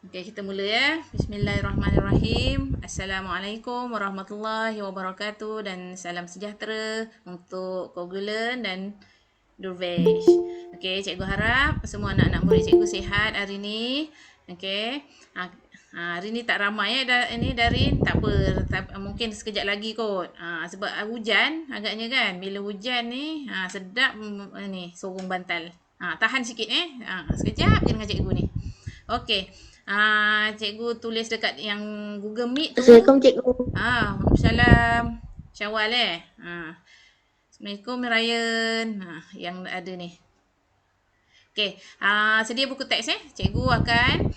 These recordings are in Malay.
Okey, kita mula ya. Bismillahirrahmanirrahim. Assalamualaikum warahmatullahi wabarakatuh dan salam sejahtera untuk Kogulen dan Durvesh. Okey, cikgu harap semua anak-anak murid cikgu sihat hari ni. Okey. Hari ni tak ramai ini dari tak apa, mungkin sekejap lagi kot. Sebab hujan agaknya kan. Bila hujan ni sedap ni sorong bantal. Tahan sikit sekejap je dengan cikgu ni. Okey. Cikgu tulis dekat yang Google Meet tu. Assalamualaikum cikgu. Waalaikumsalam. Syawal Assalamualaikum Ryan. Yang ada ni. Okey, sedia buku teks Cikgu akan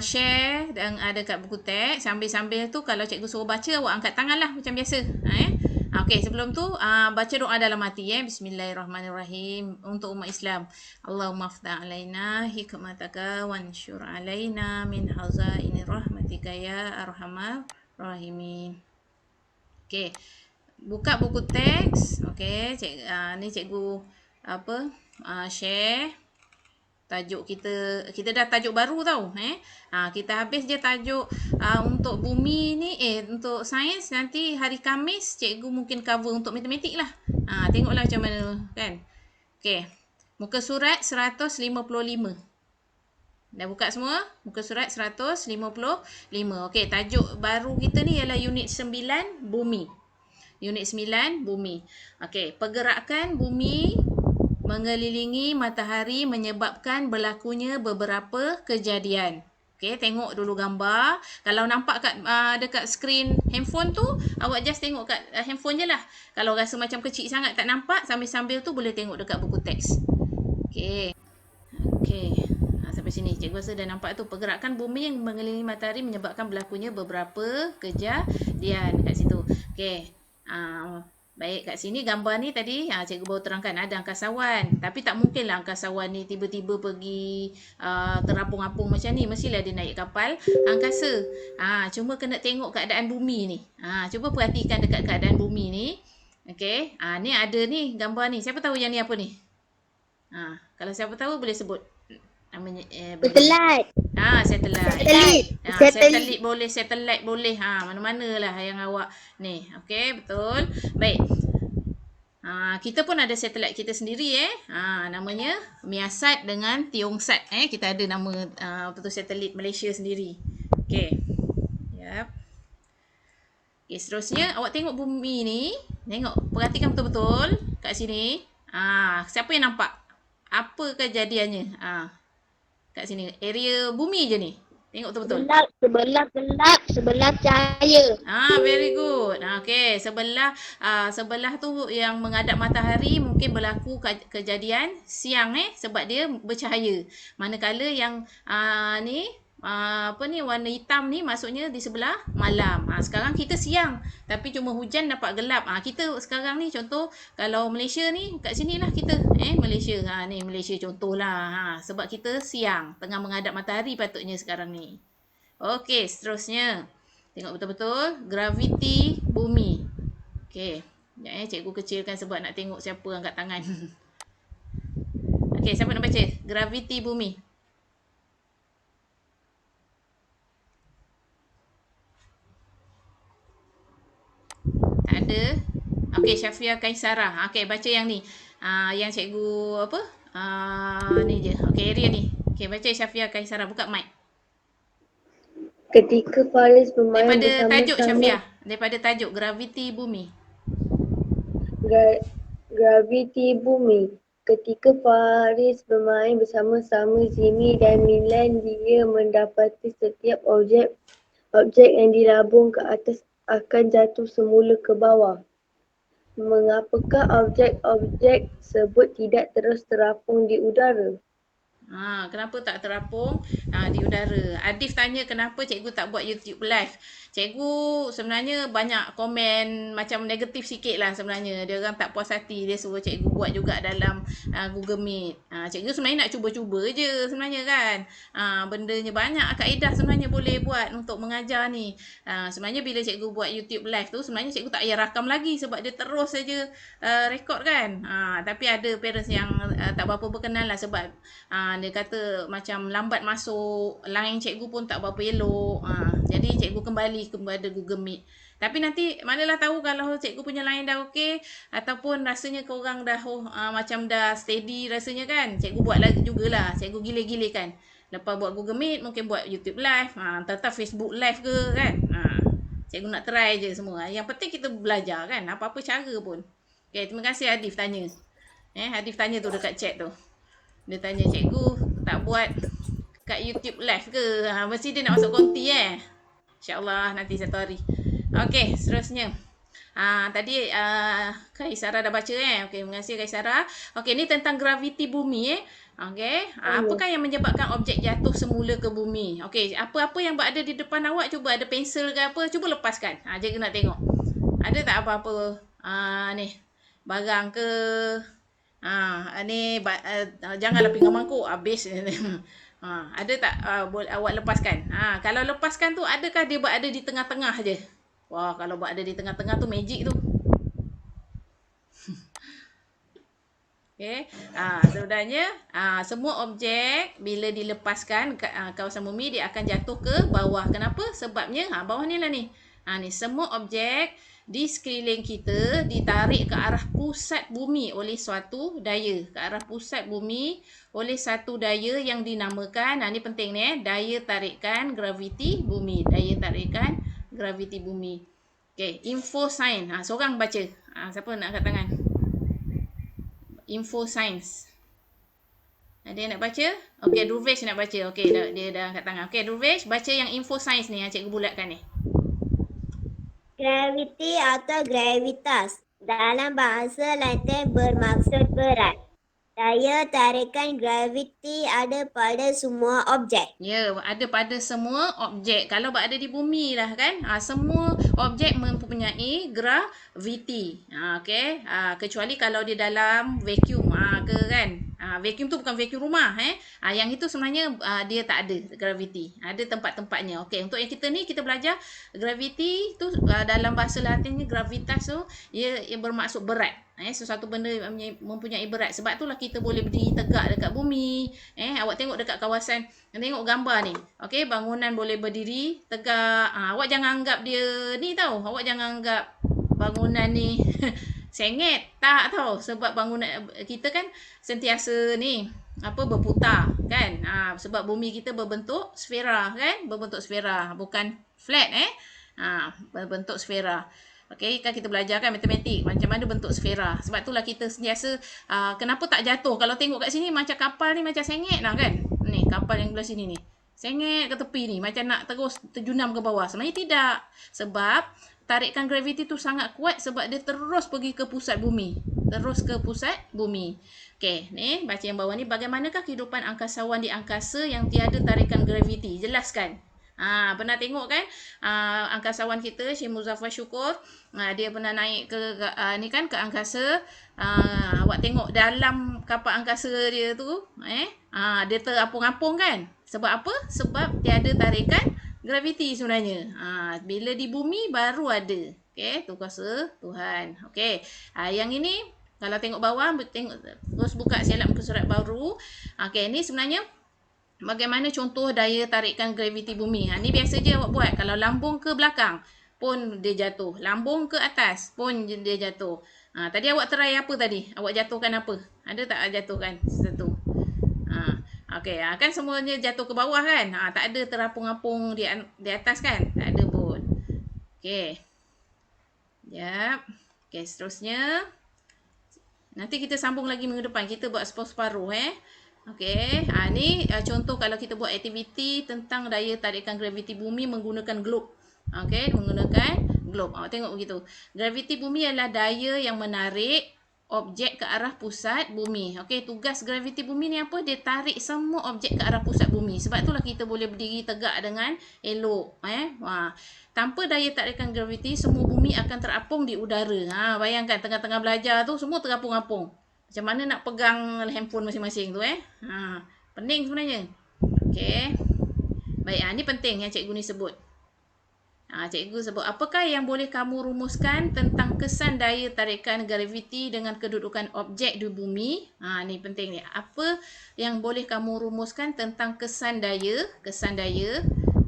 share dan ada kat buku teks. Sambil-sambil tu kalau cikgu suruh baca, awak angkat tangan lah macam biasa. Okey, sebelum tu baca doa dalam hati Bismillahirrahmanirrahim untuk umat Islam. Allahumma aftah alaina hikmataka wansyur alaina min hazaini rahmatika ya arhamar rahimin. Okey. Buka buku teks. Okey, ni cikgu share tajuk kita dah tajuk baru tau kita habis je tajuk untuk bumi ni untuk sains. Nanti hari Khamis cikgu mungkin cover untuk matematik lah. Tengoklah macam mana kan. Okey, muka surat 155. Dah buka semua? Muka surat 155. Okey, tajuk baru kita ni ialah unit 9 bumi. Unit 9 bumi. Okey, pergerakan bumi mengelilingi matahari menyebabkan berlakunya beberapa kejadian. Okey, tengok dulu gambar. Kalau nampak dekat skrin handphone tu, awak just tengok kat handphone je lah. Kalau rasa macam kecil sangat tak nampak, sambil-sambil tu boleh tengok dekat buku teks. Okey. Sampai sini. Cikgu rasa dah nampak tu. Pergerakan bumi yang mengelilingi matahari menyebabkan berlakunya beberapa kejadian kat situ. Okey. Baik, kat sini gambar ni tadi cikgu baru terangkan ada angkasawan. Tapi tak mungkinlah angkasawan ni tiba-tiba pergi terapung-apung macam ni. Mestilah dia naik kapal angkasa. Cuma kena tengok keadaan bumi ni. Cuba perhatikan dekat keadaan bumi ni. Okey. Ni ada ni gambar ni. Siapa tahu yang ni apa ni? Kalau siapa tahu boleh sebut. Namanya Satelit. Satelit boleh, satelit boleh. Mana-mana lah yang awak ni. Okey, betul. Baik. Kita pun ada satelit kita sendiri namanya Miasat dengan Tiongsaat kita ada nama satelit Malaysia sendiri. Okey. Yap. Okey, seterusnya awak tengok bumi ni, perhatikan betul-betul kat sini. Siapa yang nampak? Apa kejadiannya? Kat sini, area bumi je ni. Tengok betul-betul. Sebelah gelap, sebelah cahaya. Very good. Okey, sebelah tu yang menghadap matahari mungkin berlaku kejadian siang sebab dia bercahaya. Manakala yang ni warna hitam ni maksudnya di sebelah malam. Sekarang kita siang tapi cuma hujan dapat gelap. Kita sekarang ni contoh kalau Malaysia ni kat sinilah kita Malaysia. Ni Malaysia contohlah. Sebab kita siang tengah menghadap matahari patutnya sekarang ni. Okey, seterusnya. Tengok betul-betul graviti bumi. Okey. Sekejap cikgu kecilkan sebab nak tengok siapa angkat tangan. Okey, siapa nak baca? Graviti bumi. Tak ada. Okey, Syafia Kaisara. Okey, baca yang ni. Yang cikgu ni je. Okey, area ni. Okey, baca Syafia Kaisara. Buka mic. Ketika Faris bermain daripada tajuk Syafia. Daripada tajuk graviti bumi. Graviti bumi. Ketika Faris bermain bersama-sama Zimi dan Milan, dia mendapati setiap objek yang dilabung ke atas akan jatuh semula ke bawah. Mengapakah objek-objek tersebut tidak terus terapung di udara? Kenapa tak terapung di udara? Adif tanya kenapa cikgu tak buat YouTube live. Cikgu sebenarnya banyak komen macam negatif sikit lah sebenarnya. Dia orang tak puas hati. Dia suruh cikgu buat juga dalam Google Meet. Cikgu sebenarnya nak cuba-cuba je sebenarnya kan. Bendanya banyak kaedah sebenarnya boleh buat untuk mengajar ni. Sebenarnya bila cikgu buat YouTube live tu sebenarnya cikgu tak payah rakam lagi sebab dia terus saja rekod kan. Tapi ada parents yang tak berapa berkenan lah sebab Dia kata macam lambat masuk, line cikgu pun tak berapa elok. Jadi cikgu kembali kepada Google Meet. Tapi nanti manalah tahu kalau cikgu punya line dah okey ataupun rasanya korang dah macam dah steady rasanya kan. Cikgu buat lagi jugalah. Cikgu gile-gilekan. Lepas buat Google Meet mungkin buat YouTube live, entah Facebook live ke kan. Cikgu nak try je semua. Yang penting kita belajar kan, apa-apa cara pun. Okay, terima kasih Adif tanya. Adif tanya tu dekat chat tu. Dia tanya, cikgu tak buat kat YouTube live ke? Mesti dia nak masuk konti InsyaAllah nanti satu hari. Okay, seterusnya. Tadi Kak Isara dah baca Okey, terima kasih Kak Isara. Okey, ni tentang graviti bumi Okey, apakah yang menyebabkan objek jatuh semula ke bumi? Okey, apa-apa yang berada di depan awak, cuba ada pensel ke apa, cuba lepaskan. Cikgu nak tengok. Ada tak apa-apa ni barang ke? Ni janganlah pinggan mangkuk habis. Ada tak awak lepaskan? Kalau lepaskan tu adakah dia berada di tengah-tengah je? Wah, kalau berada di tengah-tengah tu magic tu. Okey. Sebenarnya semua objek bila dilepaskan kawasan bumi dia akan jatuh ke bawah. Kenapa? Sebabnya bawah ni lah ni. Ni semua objek di sekeliling kita ditarik ke arah pusat bumi oleh suatu daya. Ke arah pusat bumi oleh satu daya yang dinamakan, ni penting ni daya tarikan graviti bumi. Daya tarikan graviti bumi. Okey, info sains. Seorang baca. Siapa nak angkat tangan? Info sains. Ada yang nak baca? Okey, Dhruvesh nak baca. Okey, dia dah angkat tangan. Okey, Dhruvesh baca yang info sains ni yang cikgu bulatkan ni. Graviti atau gravitas dalam bahasa Latin bermaksud berat. Daya tarikan graviti ada pada semua objek. Ya, ada pada semua objek. Kalau berada di bumi lah kan. Semua objek mempunyai graviti. Okey. Kecuali kalau di dalam vacuum ke kan. Vacuum tu bukan vacuum rumah Yang itu sebenarnya dia tak ada graviti. Ada tempat-tempatnya. Okey, untuk yang kita ni kita belajar graviti tu dalam bahasa Latinnya gravitas tu ia bermaksud berat. Sesuatu benda mempunyai berat. Sebab itulah kita boleh berdiri tegak dekat bumi. Awak tengok dekat kawasan, tengok gambar ni. Okey, bangunan boleh berdiri tegak. Awak jangan anggap dia ni tau. Awak jangan anggap bangunan ni sengit. Tak tau. Sebab bangunan kita kan sentiasa ni berputar kan. Sebab bumi kita berbentuk sfera kan. Berbentuk sfera. Bukan flat berbentuk sfera. Okey, kan kita belajar kan matematik macam mana bentuk sfera. Sebab itulah kita sentiasa kenapa tak jatuh. Kalau tengok kat sini macam kapal ni macam sengit lah kan. Ni kapal yang belah sini ni. Sengit ke tepi ni macam nak terus terjunam ke bawah. Sebenarnya tidak. Sebab tarikan graviti tu sangat kuat sebab dia terus pergi ke pusat bumi. Terus ke pusat bumi. Okey, ni baca yang bawah ni. Bagaimanakah kehidupan angkasawan di angkasa yang tiada tarikan graviti? Jelaskan. Pernah tengok kan angkasawan kita Syekh Muzaffar Syukur, dia pernah naik ke ni kan ke angkasa. Awak tengok dalam kapal angkasa dia tu dia terapung-apung kan. Sebab apa? Sebab tiada tarikan graviti sebenarnya. Bila di bumi baru ada. Okey, tu kuasa Tuhan. Okey. Yang ini kalau tengok bawah, tengok terus buka siap muka surat baru. Okey, ni sebenarnya bagaimana contoh daya tarikan graviti bumi. Ni biasa je awak buat. Kalau lambung ke belakang pun dia jatuh. Lambung ke atas pun dia jatuh. Tadi awak try apa tadi? Awak jatuhkan apa? Ada tak jatuhkan satu? Okey, kan semuanya jatuh ke bawah kan? Tak ada terapung-apung di atas kan? Tak ada pun. Okey. Sekejap. Okey, seterusnya. Nanti kita sambung lagi minggu depan. Kita buat separuh Okey, ni contoh kalau kita buat aktiviti tentang daya tarikan graviti bumi menggunakan globe. Okey, menggunakan globe. Awak tengok begitu. Graviti bumi adalah daya yang menarik objek ke arah pusat bumi. Okey, tugas graviti bumi ni apa? Dia tarik semua objek ke arah pusat bumi. Sebab itulah kita boleh berdiri tegak dengan elok. Tanpa daya tarikan graviti, semua bumi akan terapung di udara. Bayangkan tengah-tengah belajar tu semua terapung-apung. Macam mana nak pegang handphone masing-masing tu Pening sebenarnya. Okey. Baik, ni penting yang cikgu ni sebut. Cikgu sebut, apakah yang boleh kamu rumuskan tentang kesan daya tarikan graviti dengan kedudukan objek di bumi? Ni penting ni. Apa yang boleh kamu rumuskan tentang kesan daya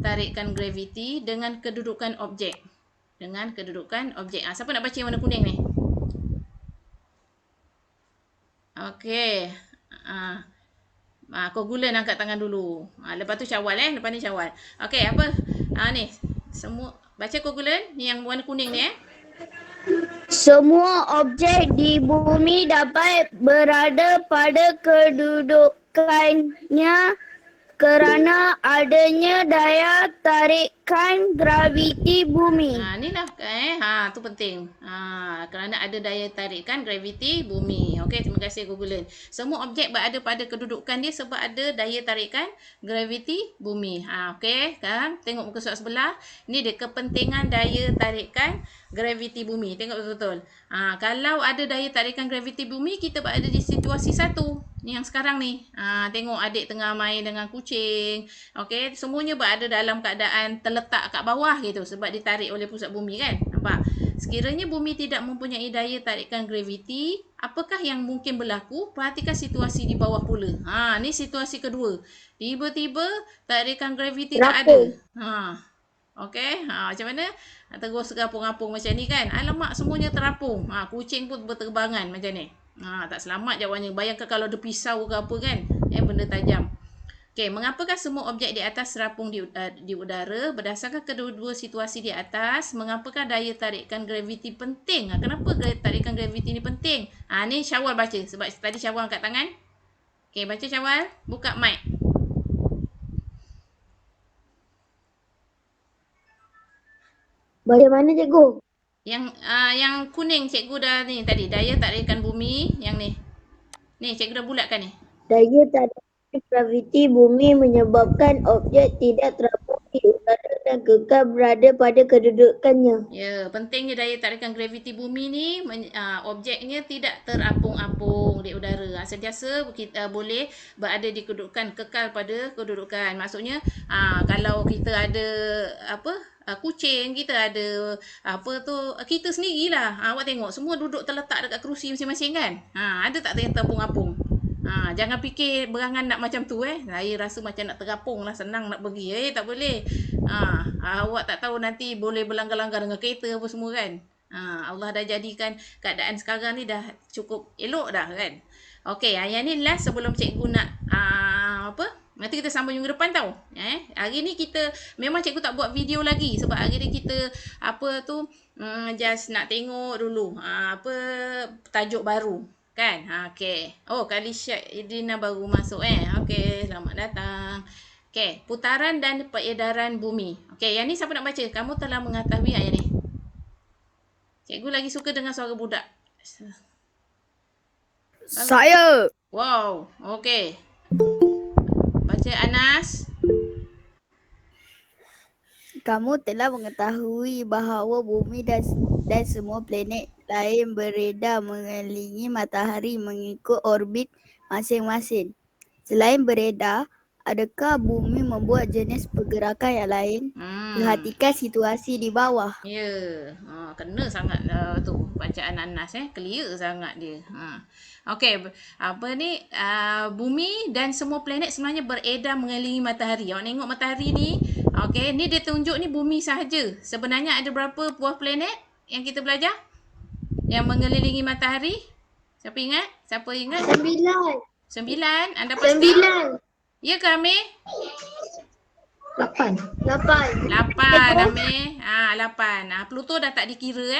tarikan graviti dengan kedudukan objek? Dengan kedudukan objek. Siapa nak baca yang warna kuning ni? Okey. Kogulen angkat tangan dulu. Lepas tu Syawal lepas ni Syawal. Okey, apa? Ni. Semua baca Kogulen ni yang warna kuning ni Semua objek di bumi dapat berada pada kedudukannya kerana adanya daya tarikan graviti bumi. Ni lah tu penting. Kerana ada daya tarikan graviti bumi. Okey, terima kasih Kogulen. Semua objek berada pada kedudukan dia sebab ada daya tarikan graviti bumi. Okey, kan? Tengok muka surat sebelah. Ni dia kepentingan daya tarikan graviti bumi. Tengok betul-betul. Kalau ada daya tarikan graviti bumi, kita berada di situasi satu. Ni yang sekarang ni. Tengok adik tengah main dengan kucing. Okey, semuanya berada dalam keadaan terletak kat bawah gitu sebab ditarik oleh pusat bumi kan. Nampak? Sekiranya bumi tidak mempunyai daya tarikan graviti, apakah yang mungkin berlaku? Perhatikan situasi di bawah pula. Ni situasi kedua. Tiba-tiba tarikan graviti tak ada. Okey, macam mana? Terus terapung-apung macam ni kan. Alamak, semuanya terapung. Kucing pun berterbangan macam ni. Tak selamat jawabnya. Bayangkan kalau ada pisau ke apa kan. Benda tajam. Okey, mengapakah semua objek di atas terapung di udara? Berdasarkan kedua-dua situasi di atas, mengapakah daya tarikan graviti penting? Kenapa daya tarikan graviti ni penting? Ni Syawal baca. Sebab tadi Syawal angkat tangan. Okey, baca Syawal. Buka mic. Baca mana cikgu? Yang kuning cikgu dah ni tadi. Daya tarikan bumi. Yang ni. Ni cikgu dah bulatkan ni. Daya tarikan graviti bumi menyebabkan objek tidak terapung di udara dan kekal berada pada kedudukannya. Ya, pentingnya daya tarikan graviti bumi ni objeknya tidak terapung-apung di udara. Sentiasa kita boleh berada di kedudukan kekal pada kedudukan. Maksudnya kalau kita ada kucing, kita ada kita sendirilah. Awak tengok semua duduk terletak dekat kerusi masing-masing kan. Ada tak yang terapung-apung? Jangan fikir berangan nak macam tu Saya rasa macam nak terapung lah, senang nak pergi. Tak boleh. Awak tak tahu nanti boleh berlanggar-langgar dengan kereta apa semua kan. Allah dah jadikan keadaan sekarang ni dah cukup elok dah kan. Okey, yang ni last sebelum cikgu nak nanti kita sambung minggu depan tau. Hari ni kita memang cikgu tak buat video lagi sebab hari ni kita just nak tengok dulu tajuk baru. Kan? Okey. Kali Idrina baru masuk Okey, selamat datang. Okey, putaran dan peredaran bumi. Okey, yang ni siapa nak baca? Kamu telah mengetahui ayat ni. Cikgu lagi suka dengar suara budak. Saya. Wow, okey. Baca Anas. Kamu telah mengetahui bahawa bumi dan semua planet lain beredar mengelilingi matahari mengikut orbit masing-masing. Selain beredar, adakah bumi membuat jenis pergerakan yang lain? Perhatikan situasi di bawah. Ya, kena sangat tu bacaan Anas clear sangat dia. Okey, bumi dan semua planet sebenarnya beredar mengelilingi matahari. Awak tengok matahari ni. Okey, ni dia tunjuk ni bumi sahaja. Sebenarnya ada berapa buah planet yang kita belajar? Yang mengelilingi matahari? Siapa ingat? 9. 9. Anda pasti? 9. Ya ke Amir? 8. 8 Amir. 8. Pluto dah tak dikira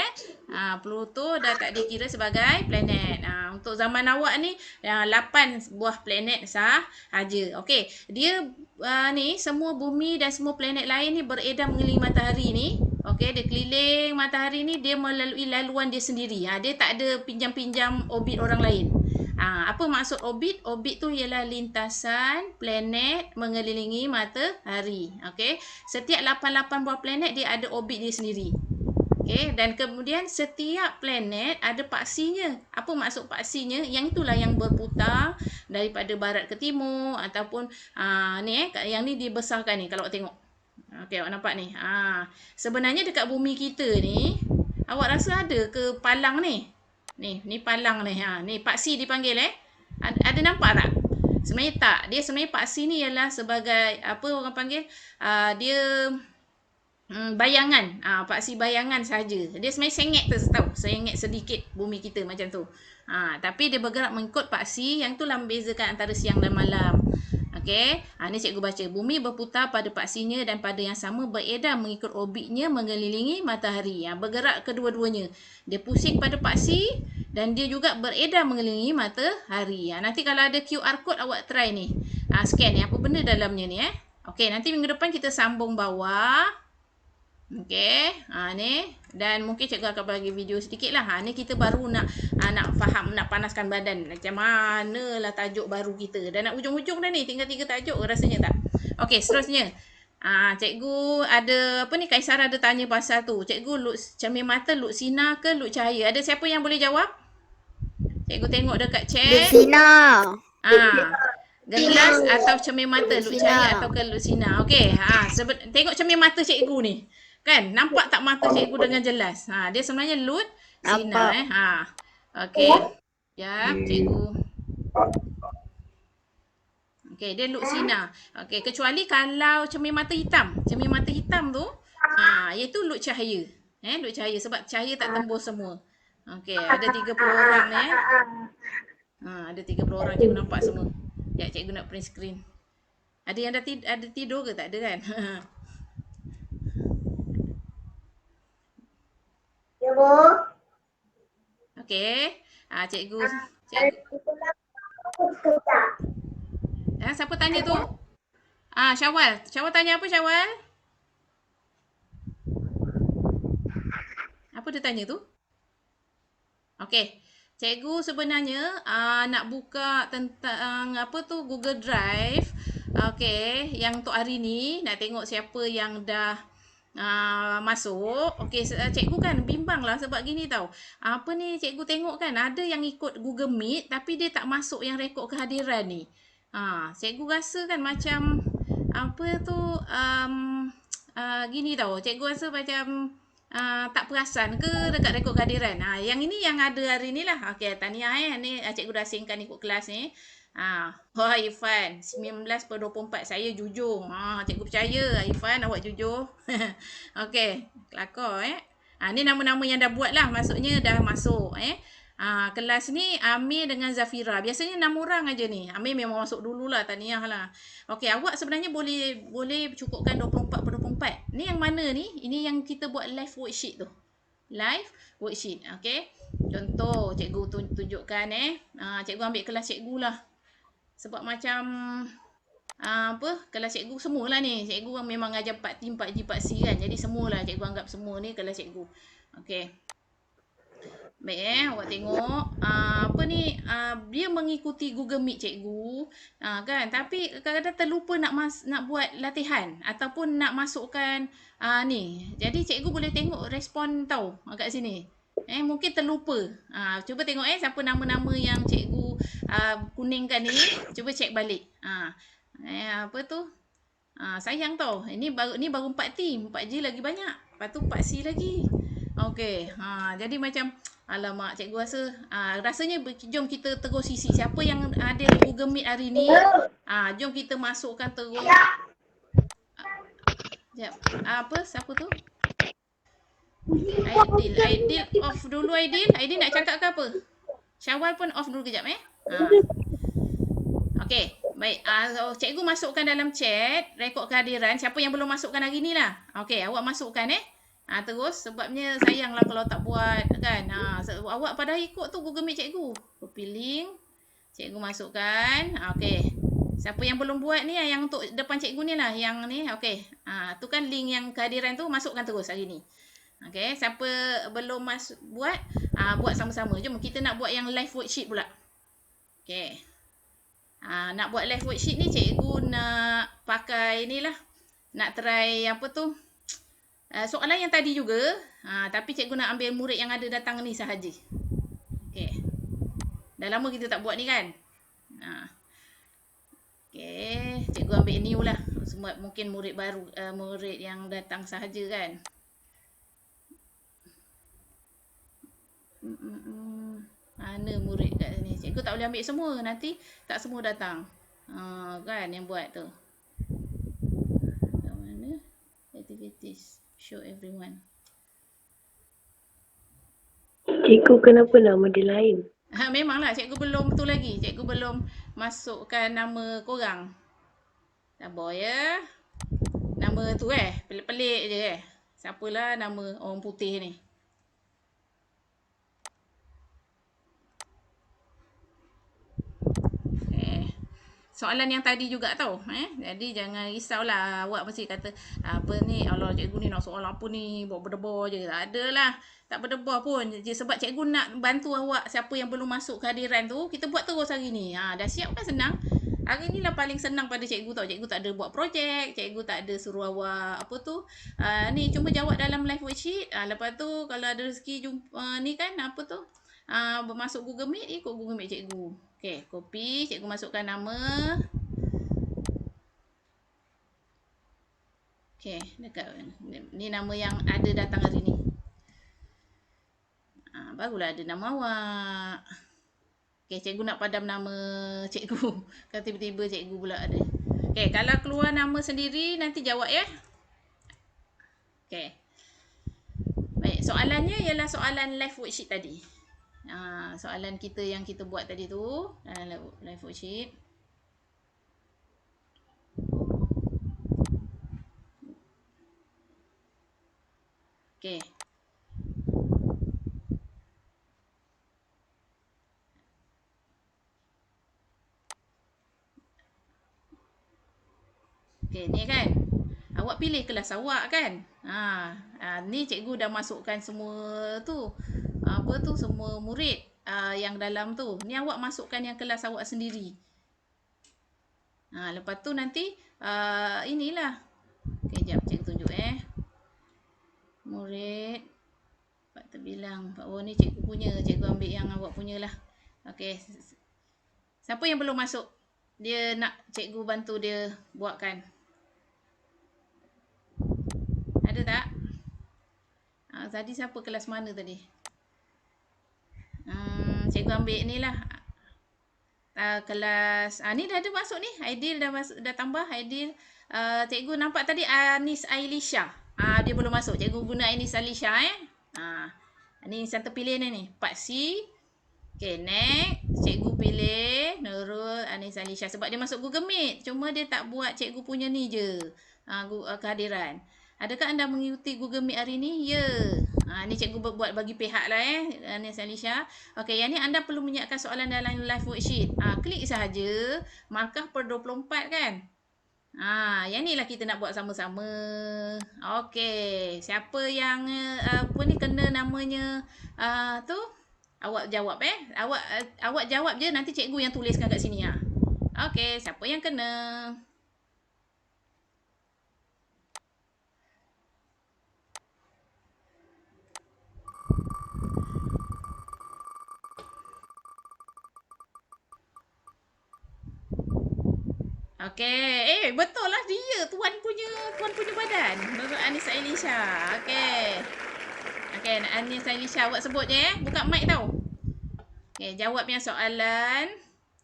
Pluto dah tak dikira sebagai planet. Untuk zaman awak ni 8 buah planet sahaja. Okey, dia ni semua bumi dan semua planet lain ni beredar mengelilingi matahari ni. Okey, dia keliling matahari ni, dia melalui laluan dia sendiri. Dia tak ada pinjam-pinjam orbit orang lain. Apa maksud orbit? Orbit tu ialah lintasan planet mengelilingi matahari. Okey, setiap 88 buah planet dia ada orbit dia sendiri. Okey, dan kemudian setiap planet ada paksinya. Apa maksud paksinya? Yang itulah yang berputar daripada barat ke timur ataupun yang ni dibesarkan ni kalau tengok. Okey, awak nampak ni. Sebenarnya dekat bumi kita ni, awak rasa ada ke palang ni? Ni palang ni. Ni paksi dipanggil Ada nampak tak? Sebenarnya tak. Dia sebenarnya paksi ni ialah sebagai apa orang panggil? Dia bayangan. Paksi bayangan saja. Dia sebenarnya sengit tu tahu. Sengit sedikit bumi kita macam tu. Tapi dia bergerak mengikut paksi, yang itulah membezakan antara siang dan malam. Okey, ni cikgu baca. Bumi berputar pada paksinya dan pada yang sama beredar mengikut orbitnya mengelilingi matahari. Bergerak kedua-duanya. Dia pusing pada paksi dan dia juga beredar mengelilingi matahari. Nanti kalau ada QR code awak try ni. Scan ni apa benda dalamnya ni Okey, nanti minggu depan kita sambung bawah. Okey, ni dan mungkin cikgu akan bagi video sedikit lah. Ni kita baru nak faham, nak panaskan badan. Macam mana lah tajuk baru kita. Dan nak ujung-ujung dah ni, tinggal 3 tajuk rasanya tak? Okey, seterusnya. Cikgu ada apa ni, Kaisar ada tanya pasal tu. Cikgu cermin mata lut sinar ke lut cahaya? Ada siapa yang boleh jawab? Cikgu tengok dekat chat. Lut sinar. Gelas atau cermin mata, lut cahaya atau ke lut sinar. Okey, tengok cermin mata cikgu ni. Kan? Nampak tak mata cikgu dengan jelas? Dia sebenarnya lut sinar Okey. Jap, cikgu. Okey, dia lut sinar. Okey, kecuali kalau cermin mata hitam. Cermin mata hitam tu iaitu lut cahaya. Lut cahaya sebab cahaya tak tembus semua. Okey, ada 30 orang ni ada 30 orang cikgu nampak semua. Ya, cikgu nak print screen. Ada yang ada tidur ke? Tak ada kan? Ya, Bu. Okey. Cikgu. Siapa tanya tu? Syawal. Syawal tanya apa, Syawal? Apa dia tanya tu? Okey. Cikgu sebenarnya nak buka tentang apa tu Google Drive. Okey, yang untuk hari ni nak tengok siapa yang dah masuk. Okey, cikgu kan bimbang lah sebab gini tau. Apa ni cikgu tengok kan ada yang ikut Google Meet tapi dia tak masuk yang rekod kehadiran ni. Cikgu rasa kan macam apa tu gini tau. Cikgu rasa macam tak perasan ke dekat rekod kehadiran. Yang ini yang ada hari ni lah. Okey, tahniah ni cikgu dah asingkan ikut kelas ni. Wah Irfan, 19/24 saya jujur. Cikgu percaya Irfan awak jujur. Okey, kelakar ni nama-nama yang dah buat lah, maksudnya dah masuk kelas ni Amir dengan Zafira. Biasanya 6 orang aja ni. Amir memang masuk dululah, tahniah lah. Okey, awak sebenarnya boleh cukupkan 24/24. Ni yang mana ni? Ini yang kita buat live worksheet tu. Live worksheet. Okey. Contoh cikgu tunjukkan cikgu ambil kelas cikgu lah. Sebab macam kelas cikgu semualah ni. Cikgu memang ajar 4T 4G 4C kan. Jadi semualah cikgu anggap semua ni kelas cikgu. Okey. Baik awak tengok apa ni dia mengikuti Google Meet cikgu kan, tapi kadang-kadang terlupa nak buat latihan ataupun nak masukkan ni. Jadi cikgu boleh tengok respon tau kat sini. Mungkin terlupa. Cuba tengok siapa nama-nama yang cikgu kuningkan ni, cuba cek balik. Apa tu? Sayang tau. Ini baru 4T, 4G lagi banyak. Lepas tu 4C lagi. Okey. Jadi macam alamak, cikgu rasa rasanya jom kita terus isi siapa yang ada Google Meet hari ni. Jom kita masukkan terus. Apa siapa tu? Aidil off dulu Aidil. Aidil nak cakap ke apa? Syawal pun off dulu kejap Okey, baik. Cikgu masukkan dalam chat rekod kehadiran siapa yang belum masukkan hari ni lah. Okey, awak masukkan terus sebabnya sayanglah kalau tak buat kan. Awak pada ikut tu Google Meet cikgu. Copy link. Cikgu masukkan. Okey. Siapa yang belum buat ni yang untuk depan cikgu ni lah yang ni. Okey. Tu kan link yang kehadiran tu masukkan terus hari ni. Okey, siapa belum buat buat sama-sama. Jom kita nak buat yang live worksheet pula. Okey. Nak buat live worksheet ni cikgu nak pakai inilah. Nak try apa tu? Soalan yang tadi juga, tapi cikgu nak ambil murid yang ada datang ni sahaja. Okey. Dah lama kita tak buat ni kan? Okey, cikgu ambil new lah. Semua mungkin murid baru, murid yang datang sahaja kan. Mana murid kat sini? Cikgu tak boleh ambil semua, nanti tak semua datang. Kan yang buat tu. Kat mana? Activities. Show everyone. Cikgu kenapa nama dia lain? Memanglah cikgu belum tu lagi. Cikgu belum masukkan nama korang. Sabar ya. Nama tu pelik-pelik je Siapalah nama orang putih ni? Soalan yang tadi juga tau. Jadi jangan risaulah. Awak mesti kata, apa ni, Allah cikgu ni nak soal apa ni, buat berdebar je. Tak adalah. Tak berdebar pun. Sebab cikgu nak bantu awak, siapa yang belum masuk kehadiran tu, kita buat terus hari ni. Dah siap kan, senang. Hari ni lah paling senang pada cikgu tau. Cikgu tak ada buat projek, cikgu tak ada suruh awak apa tu. Ni cuma jawab dalam live worksheet. Lepas tu kalau ada rezeki jumpa ni kan, apa tu, masuk Google Meet, ikut Google Meet cikgu. Okey, copy, cikgu masukkan nama. Okey, dekat ni nama yang ada datang hari ni. Barulah ada nama awak. Okey, cikgu nak padam nama cikgu. Kan tiba-tiba cikgu pula ada. Okey, kalau keluar nama sendiri nanti jawab ya. Okey. Baik, soalannya ialah soalan live worksheet tadi. Soalan kita yang kita buat tadi tu dalam live worksheet. Okey. Okey, ni kan. Awak pilih kelas awak kan? Ni cikgu dah masukkan semua tu. Apa tu, semua murid yang dalam tu. Ni awak masukkan yang kelas awak sendiri. Lepas tu nanti inilah. Okey, jap cikgu tunjuk Murid. Pak terbilang. Pak ni cikgu punya. Cikgu ambil yang awak punya lah. Okey. Siapa yang belum masuk? Dia nak cikgu bantu dia buatkan. Ada tak? Tadi siapa kelas mana tadi? Cikgu ambil ni lah. Kelas ni dah ada masuk ni. Aidil dah masuk, dah tambah Aidil. Cikgu nampak tadi Anis Ailisha. Dia belum masuk. Cikgu guna Anis Ailisha ni yang terpilih ni. Part C. Okay, next. Cikgu pilih Nurul Anis Ailisha. Sebab dia masuk Google Meet. Cuma dia tak buat cikgu punya ni je. Kehadiran. Adakah anda mengikuti Google Meet hari ni? Ya. Ni cikgu buat bagi pihak lah Anis Ailisha. Okey, yang ni anda perlu menyiapkan soalan dalam live worksheet. Klik sahaja. Markah per 24 kan? Yang ni lah kita nak buat sama-sama. Okey, siapa yang apa ni kena namanya tu? Awak jawab awak jawab je, nanti cikgu yang tuliskan kat sini Okey, siapa yang kena? Okey. Betul lah dia tuan punya badan. Nurul Anis Ailisha. Okey. Okey, Anis Ailisha awak sebut je Buka mic tau. Okey, jawab yang soalan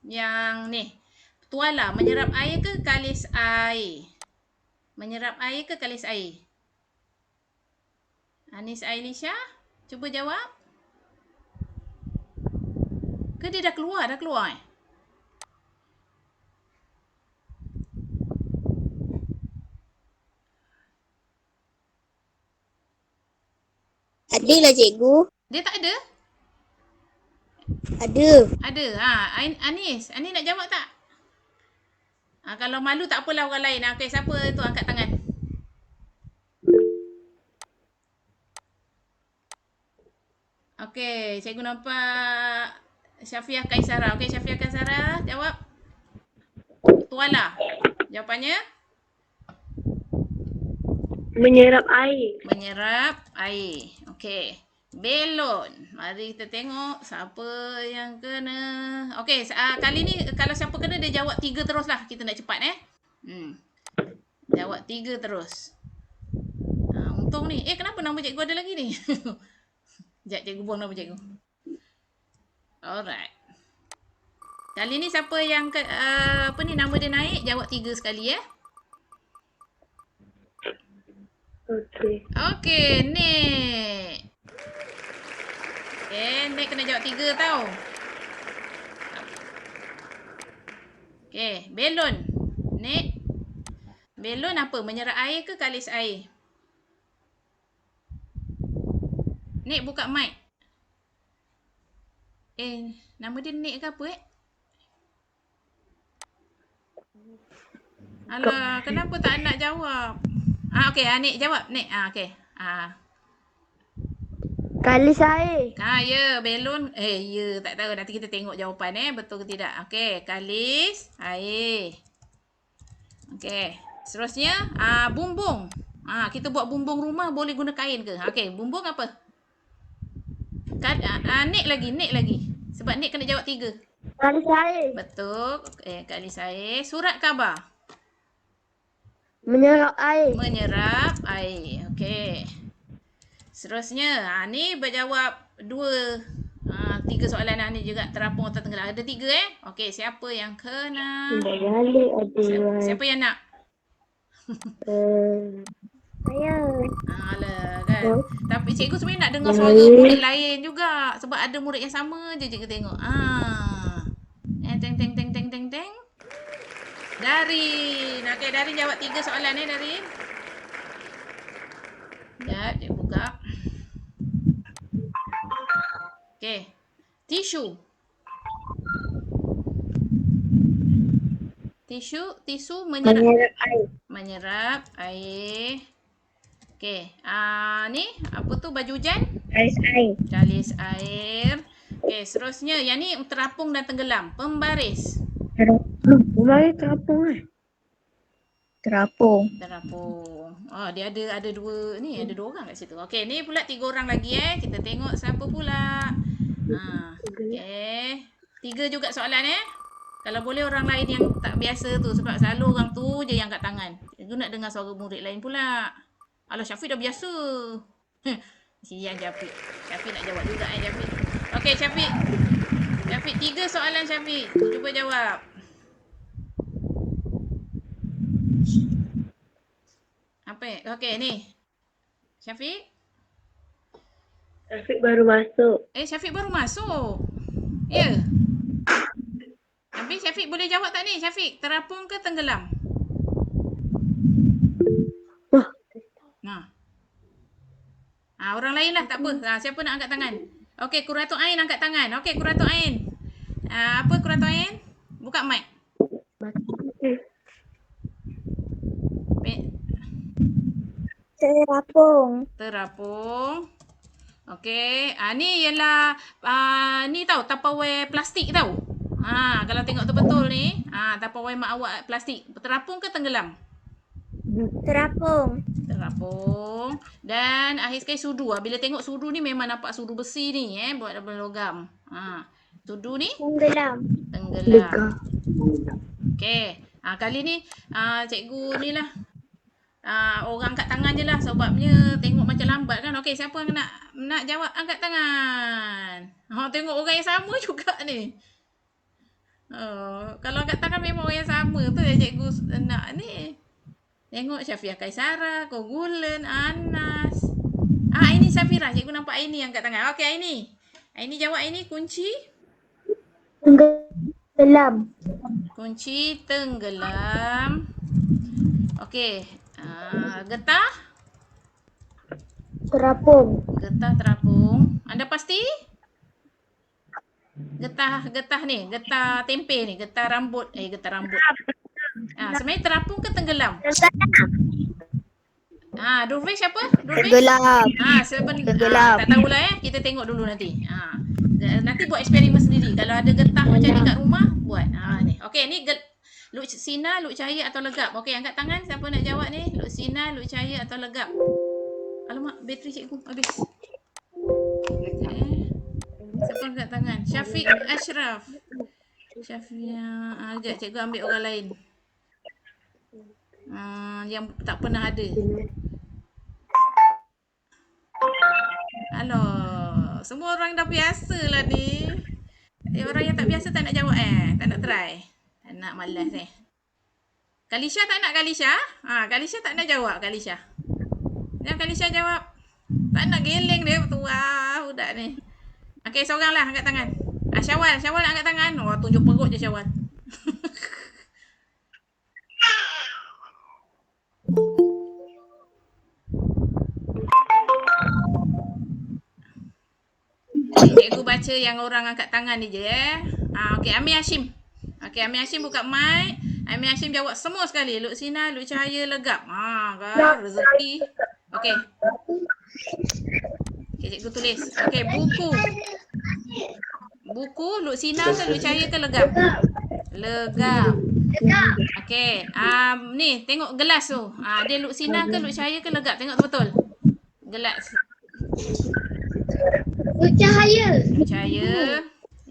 yang ni. Tuala menyerap air ke kalis air? Menyerap air ke kalis air? Anis Ailisha, cuba jawab. Ke dia dah keluar? Ada lah cikgu. Dia tak ada? Ada. Ada. Anis nak jawab tak? Kalau malu tak apalah orang lain. Okey, siapa tu angkat tangan? Okey, cikgu nampak Syafiah Kaisara. Okey, Syafiah Kaisara jawab. Tuala. Jawapannya? Menyerap air. Menyerap air. Okey. Belon. Mari kita tengok siapa yang kena. Okey, kali ni kalau siapa kena dia jawab 3 terus lah. Kita nak cepat Jawab 3 terus. Untung ni. Kenapa nama cikgu ada lagi ni? Sekejap, cikgu buang nama cikgu. Alright. Kali ni siapa yang nama dia naik, jawab 3 sekali Okey. Okey, Nik. Nik kena jawab 3 tau. Okey, belon. Nik. Belon apa? Menyerap air ke kalis air? Nik buka mic. Nama dia Nik ke apa Alah, kenapa tak nak jawab? Okey, Nik jawab. Nik, okey. Kalis air. Ya, belon. Ya, tak tahu. Nanti kita tengok jawapan betul ke tidak. Okey, kalis air. Okey, seterusnya bumbung. Kita buat bumbung rumah boleh guna kain ke? Okey, bumbung apa? Nik lagi. Sebab Nik kena jawab 3. Kalis air. Betul. Kalis air. Surat khabar. Menyerap air. Menyerap air. Okey. Seterusnya, ni berjawab 3 soalan ni juga terapung atau tenggelam. Ada 3 Okey, siapa yang kena? Siapa yang nak? Saya. Alah kan. Tapi cikgu sebenarnya nak dengar suara murid lain juga. Sebab ada murid yang sama je cikgu tengok. Teng. Darin. Okey, Darin jawab 3 soalan Darin. Sekejap, cikgu buka. Okey. Tisu. Tisu menyerap air. Menyerap air. Okey. Ni apa tu baju hujan? Kalis air. Kalis air. Okey, seterusnya yang ni terapung dan tenggelam. Pembaris. Pembaris terapung Terapung. Dia ada 2 ni, ada 2 orang kat situ. Okey, ni pula 3 orang lagi Kita tengok siapa pula. Okey. 3 juga soalan Kalau boleh orang lain yang tak biasa tu sebab selalu orang tu je yang angkat tangan. Cikgu nak dengar suara murid lain pula. Alah, Syafiq dah biasa. Siang Syafiq. Syafiq nak jawab juga Syafiq. Okey, Syafiq. Syafiq 3 soalan Syafiq. Cuba jawab. Apa? Okey, ni. Syafiq? Syafiq baru masuk. Syafiq baru masuk. Ya. Tapi Syafiq boleh jawab tak ni? Syafiq, terapung ke tenggelam? Orang lain lah, tak apa. Siapa nak angkat tangan? Okey, Qurratul Ain angkat tangan. Okey, Qurratul Ain. Apa Qurratul Ain? Buka mic. Terapung. Okey, ni ialah ni tahu Tupperware plastik tahu. Kalau tengok tu betul ni, Tupperware mak awak plastik. Terapung ke tenggelam? Terapung. Dan akhir sekali sudu. Bila tengok sudu ni memang nampak sudu besi ni buat daripada logam. Sudu ni Tenggelam. Okey. Kali ni cikgu ni lah. Orang angkat tangan je lah sebabnya tengok macam lambat kan. Okey, siapa yang nak jawab angkat tangan? Tengok orang yang sama juga ni. Kalau angkat tangan memang orang yang sama tu yang cikgu nak ni. Tengok Syafiah Kaisara, Kogulen, Anas. Ini Safira. Cikgu nampak Aini angkat tangan. Okey, Aini. Aini jawab Aini. Kunci? Tenggelam. Kunci tenggelam. Okey. Getah? Terapung. Getah terapung. Anda pasti? Getah ni. Getah tempe ni. Getah rambut. Getah rambut. Sebenarnya terapung ke tenggelam? Durvesh apa? Tenggelam. Tenggelam. Tak tahulah Kita tengok dulu nanti. Nanti buat eksperimen sendiri. Kalau ada getah macam ni kat rumah, buat. Ni. Okey, ni Luk Sina, Luk Cahaya atau Legap? Okey, angkat tangan. Siapa nak jawab ni? Luk Sina, Luk Cahaya atau Legap? Alamak, bateri cikgu habis. angkat tangan. Syafiq Ashraf. Syafia. Sekejap cikgu ambil orang lain. Yang tak pernah ada. Alah, semua orang dah biasa lah ni. Orang yang tak biasa tak nak jawab tak nak try. Tak nak, malas Kalisha tak nak Kalisha? Kalisha tak nak jawab Kalisha. Jangan Kalisha jawab. Tak nak geleng dia tua budak ni. Okey, seorang lah angkat tangan. Syawal angkat tangan. Tunjuk perut je Syawal. Cikgu baca yang orang angkat tangan ni je Okey, Amir Hashim. Okey, Amir Hashim buka mic. Amir Hashim jawab semua sekali. Luk Sina, Luk Cahaya, Legap. Kan rezeki. Okey. Okey, cikgu tulis. Okey, buku. Buku Luk Sina ke Luk Cahaya ke Legap? Legap. Okey. Ni tengok gelas tu. Dia Luk Sina ke Luk Cahaya ke Legap? Tengok betul. Gelas. Luk Cahaya. Luk Cahaya.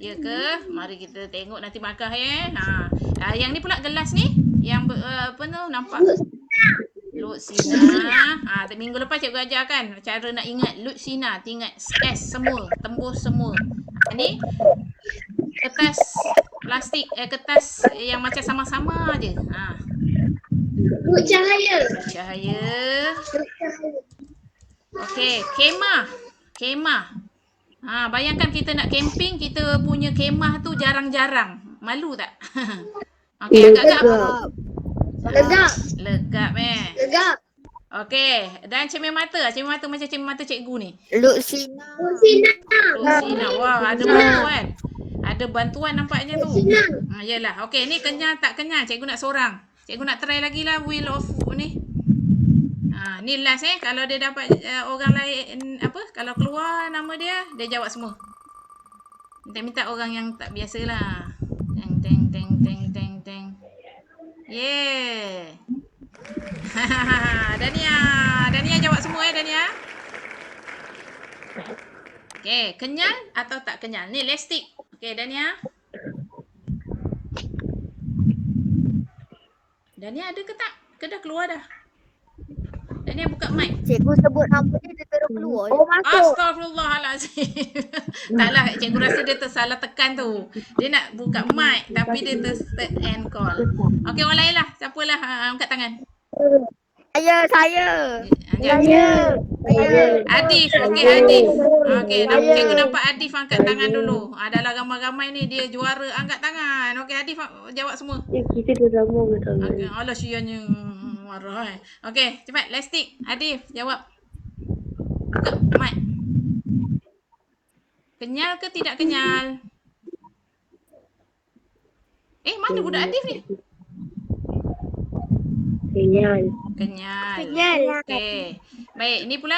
Ya ke? Mari kita tengok nanti markah yang ni pula gelas ni. Yang apa tu nampak? Luk Sina. Minggu lepas cikgu ajar kan cara nak ingat Luk Sina. Ingat S semua. Tembus semua. Ni kertas plastik. Kertas yang macam sama-sama je. Luk Cahaya. Luk Cahaya. Okey, kemah. Bayangkan kita nak camping, kita punya kemah tu jarang-jarang. Malu tak? Okey, agak-agak. Legap. Legap Legap. Okey, dan cermin mata. Cermin mata macam cermin mata cikgu ni. Luk Sina. Luk Sina. Luk Sina. Wah, ada bantuan. Ada bantuan nampaknya tu. Yalah. Okey, ni kenyal tak kenyal? Cikgu nak seorang. Cikgu nak try lagi lah wheel of ni. Ni last kalau dia dapat orang lain kalau keluar nama dia jawab semua. Minta orang yang tak biasalah. Teng. Yeah. Dania jawab semua Dania. Okey, kenyal atau tak kenyal? Ni elastik. Okey, Dania. Dania ada ke tak? Ke dah keluar dah? Dania buka mic. Cikgu sebut nama dia terus keluar. Oh, masuk. Astagfirullahalazim. Taklah, cikgu rasa dia tersalah tekan tu. Dia nak buka mic tapi dia third end call. Okey, orang lain lah. Siapalah angkat tangan. Saya. Adif. Okey, Adif. Okey, cikgu nampak Adif angkat tangan dulu. Dalam ramai-ramai ni dia juara angkat tangan. Okey, Adif jawab semua. Kita dah lama ke tak? Okey, alah sianya marah Okey, cepat Lastik. Adif jawab. Buka mic. Kenyal ke tidak kenyal? Mana budak Adif ni? Kenyal. Okey. Baik, ni pula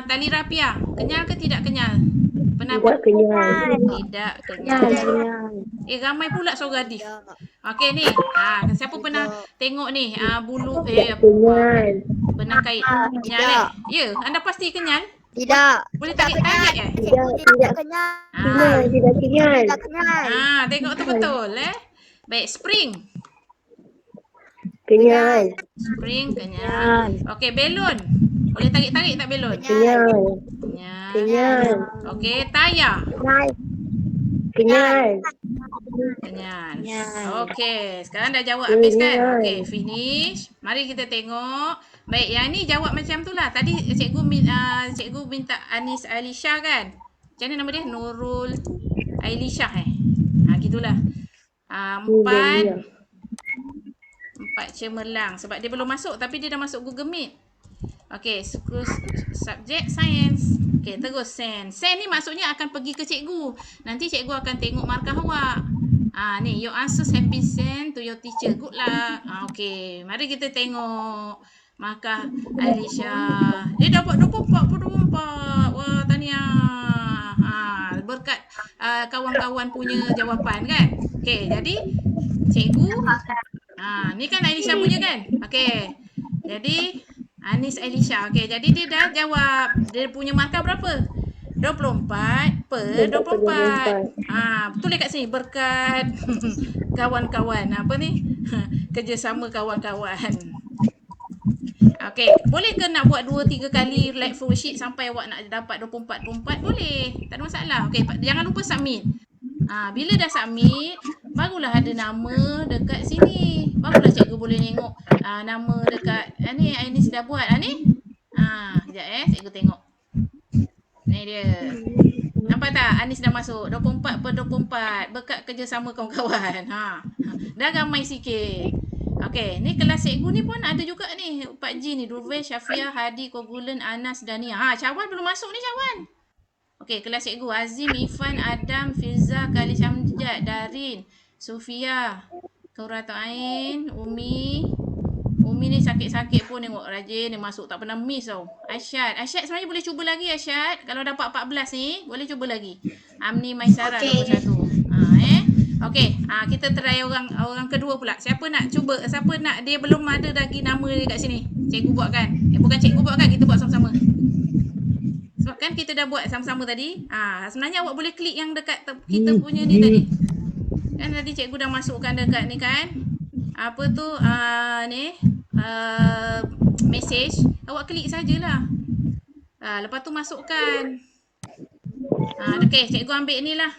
Tali Rapia. Kenyal ke tidak kenyal? Pernah buat? Tidak kenyal. Ramai pula suara Adif. Okey ni. Siapa pernah tengok ni bulu benang kait. Kenyal Ya, anda pasti kenyal? Tidak. Boleh tarik-tarik Tidak kenyal. Tidak kenyal. Tidak kenyal. Tengok tu betul Baik, spring. Kenyal. Spring kenyal. Okey, belon. Boleh tarik-tarik tak belon? Kenyal. Kenyal. Okey, tayar. Kenyal. Kenyal. Okey, sekarang dah jawab habis kan? Okey, finish. Mari kita tengok. Baik, yang ni jawab macam tu lah. Tadi cikgu minta Anis Ailisha kan? Macam mana nama dia? Nurul Ailisha gitulah. 4 cemerlang. Sebab dia belum masuk tapi dia dah masuk Google Meet. Okey, subjek sains. Okey, terus sen. Sen ni maksudnya akan pergi ke cikgu. Nanti cikgu akan tengok markah awak. Ni your answers have been sent to your teacher. Good luck. Okey, mari kita tengok markah Ailisha. Dia dapat 24. Wah, tahniah. Berkat kawan-kawan punya jawapan kan. Okey, jadi cikgu ni kan Ailisha punya kan? Okey. Jadi Anis Ailisha. Okey, jadi dia dah jawab. Dia punya markah berapa? 24. 24 per 24. Tulis kat sini berkat kawan-kawan. Apa ni? Kerjasama kawan-kawan. Okey, boleh ke nak buat 2-3 kali like worksheet sampai awak nak dapat 24 boleh. Tak ada masalah. Okey, jangan lupa submit. Bila dah submit, barulah ada nama dekat sini. Barulah cikgu boleh tengok nama dekat ni Ainis dah buat ni. Sekejap cikgu tengok. Ni dia. Nampak tak? Anis dah masuk 24 per 24 berkat kerjasama kawan-kawan. Dah ramai sikit. Okey, ni kelas cikgu ni pun ada juga ni. Pak G ni, Durvesh, Syafiah, Hadi, Kogulen, Anas, Dania. Cawan belum masuk ni Cawan. Okey, kelas cikgu Azim, Ifan, Adam, Firza, Khalid Syamjad, Darin, Sofia, Qurratu Ain, Umi. Umi ni sakit-sakit pun tengok rajin dia masuk, tak pernah miss tau. Aisyad sebenarnya boleh cuba lagi Aisyad. Kalau dapat 14 ni, boleh cuba lagi. Amni Maisara 21. Okey, kita try orang kedua pula. Siapa nak cuba? Siapa nak dia belum ada lagi nama dia kat sini? Cikgu buatkan. Bukan cikgu buatkan, kita buat sama-sama. Sebab kan kita dah buat sama-sama tadi. Sebenarnya awak boleh klik yang dekat kita punya ni tadi. Kan tadi cikgu dah masukkan dekat ni kan. Apa tu ni message, awak klik sajalah. Lepas tu masukkan. Okey, cikgu ambil ni lah.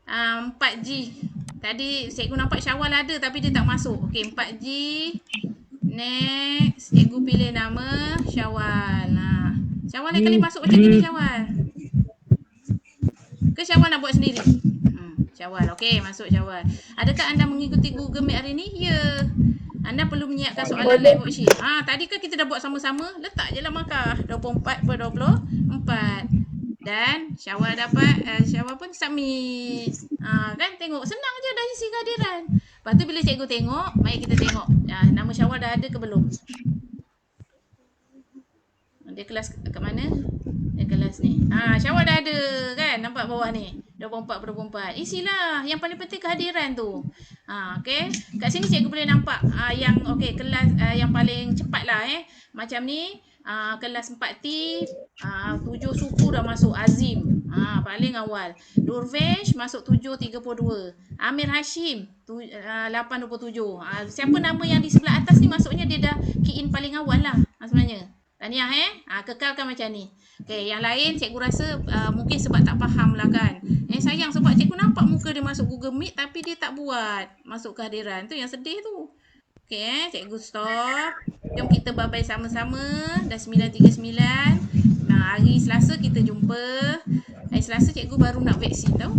4G. Tadi cikgu nampak Syawal ada tapi dia tak masuk. Okey, 4G. Next, cikgu pilih nama Syawal. Syawal lain kali masuk macam ni Syawal. Ke Syawal nak buat sendiri? Syawal. Okey, masuk Syawal. Adakah anda mengikuti Google Meet hari ni? Ya. Anda perlu menyiapkan soalan live worksheet. Tadi kan kita dah buat sama-sama. Letak je lah markah. 24 per 24. Dan Syawal dapat, Syawal pun submit. Kan tengok, senang je dah isi kehadiran. Lepas tu bila cikgu tengok, mari kita tengok. Nama Syawal dah ada ke belum? Dia kelas kat mana? Dia kelas ni. Syawal dah ada kan? Nampak bawah ni. 24 per 24. Isilah. Yang paling penting kehadiran tu. Okey. Kat sini cikgu boleh nampak yang okey kelas yang paling cepat lah Macam ni. Kelas 4T 7 suku dah masuk. Azim paling awal. Durvesh masuk 7.32. Amir Hashim 8.27. Siapa nama yang di sebelah atas ni maksudnya dia dah key in paling awal lah sebenarnya. Tahniah kekalkan macam ni. Okey, yang lain cikgu rasa mungkin sebab tak faham lah kan. Sayang sebab cikgu nampak muka dia masuk Google Meet tapi dia tak buat masuk kehadiran. Tu yang sedih tu. Okey, cikgu stop. Jom kita bye-bye sama-sama. Dah 9.39. Hari Selasa kita jumpa. Hari Selasa cikgu baru nak vaksin tau.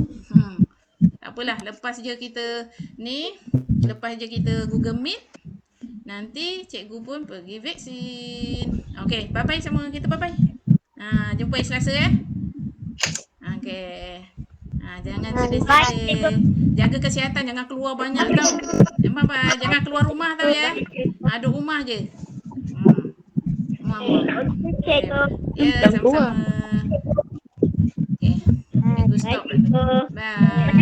Tak apalah, lepas je kita ni, lepas je kita Google Meet. Nanti cikgu pun pergi vaksin. Okey, bye-bye sama kita, bye-bye. Jumpa hari Selasa Okey. Jangan sedih-sedih. Jaga kesihatan, jangan keluar banyak tau. Bye-bye. Jangan keluar rumah tau ya. Duduk rumah je. Rumah. Cikgu. Ya, sama-sama. Okey. Cikgu stop. Bye.